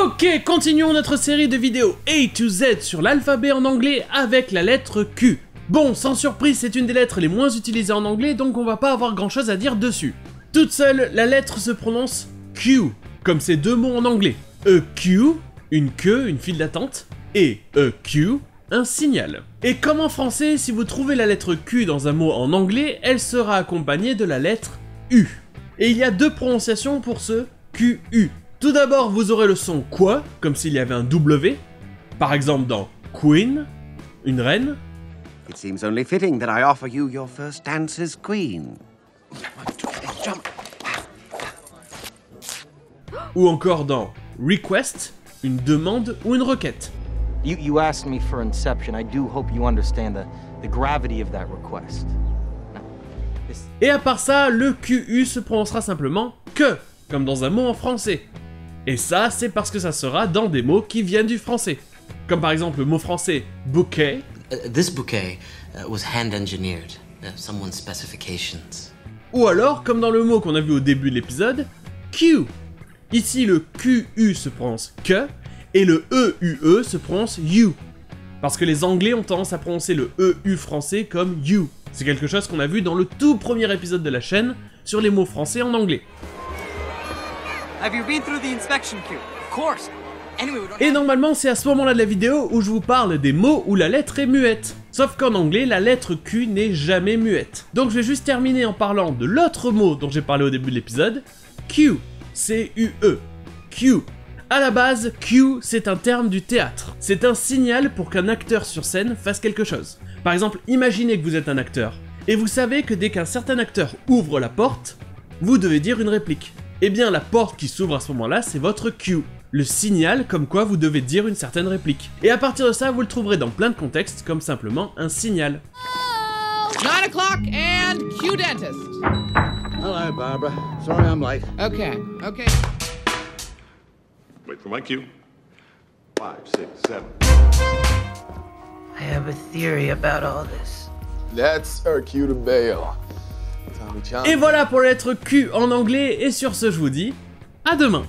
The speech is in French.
Ok, continuons notre série de vidéos A to Z sur l'alphabet en anglais avec la lettre Q. Bon, sans surprise, c'est une des lettres les moins utilisées en anglais, donc on va pas avoir grand chose à dire dessus. Toute seule, la lettre se prononce Q, comme ces deux mots en anglais. A Q, une queue, une file d'attente, et a Q, un signal. Et comme en français, si vous trouvez la lettre Q dans un mot en anglais, elle sera accompagnée de la lettre U. Et il y a deux prononciations pour ce QU. Tout d'abord, vous aurez le son quoi, comme s'il y avait un W, par exemple dans Queen, une reine. It seems only fitting that I offer you your first dance as queen. Ou encore dans request, une demande ou une requête. You asked me for Inception. I do hope you understand the gravity of that request. Et à part ça, le QU se prononcera simplement que, comme dans un mot en français. Et ça, c'est parce que ça sera dans des mots qui viennent du français. Comme par exemple le mot français bouquet. This bouquet was hand-engineered, someone's specifications. Ou alors, comme dans le mot qu'on a vu au début de l'épisode, Q. Ici, le QU se prononce que, et le EUE se prononce you. Parce que les Anglais ont tendance à prononcer le EU français comme you. C'est quelque chose qu'on a vu dans le tout premier épisode de la chaîne sur les mots français en anglais. Have you been through the inspection queue? Of course. Anyway, we don't Et normalement, c'est à ce moment-là de la vidéo où je vous parle des mots où la lettre est muette. Sauf qu'en anglais, la lettre Q n'est jamais muette. Donc je vais juste terminer en parlant de l'autre mot dont j'ai parlé au début de l'épisode, Q. C-U-E. Q. À la base, Q, c'est un terme du théâtre. C'est un signal pour qu'un acteur sur scène fasse quelque chose. Par exemple, imaginez que vous êtes un acteur, et vous savez que dès qu'un certain acteur ouvre la porte, vous devez dire une réplique. Eh bien, la porte qui s'ouvre à ce moment-là, c'est votre Q. Le signal comme quoi vous devez dire une certaine réplique. Et à partir de ça, vous le trouverez dans plein de contextes, comme simplement un signal. 9 o'clock and cue dentist. Hello, Barbara. Sorry I'm late. Okay. Wait for my cue. 5, 6, 7. I have a theory about all this. That's our cue to bail. Tommy John. Et voilà pour la lettre Q en anglais, et sur ce, je vous dis à demain.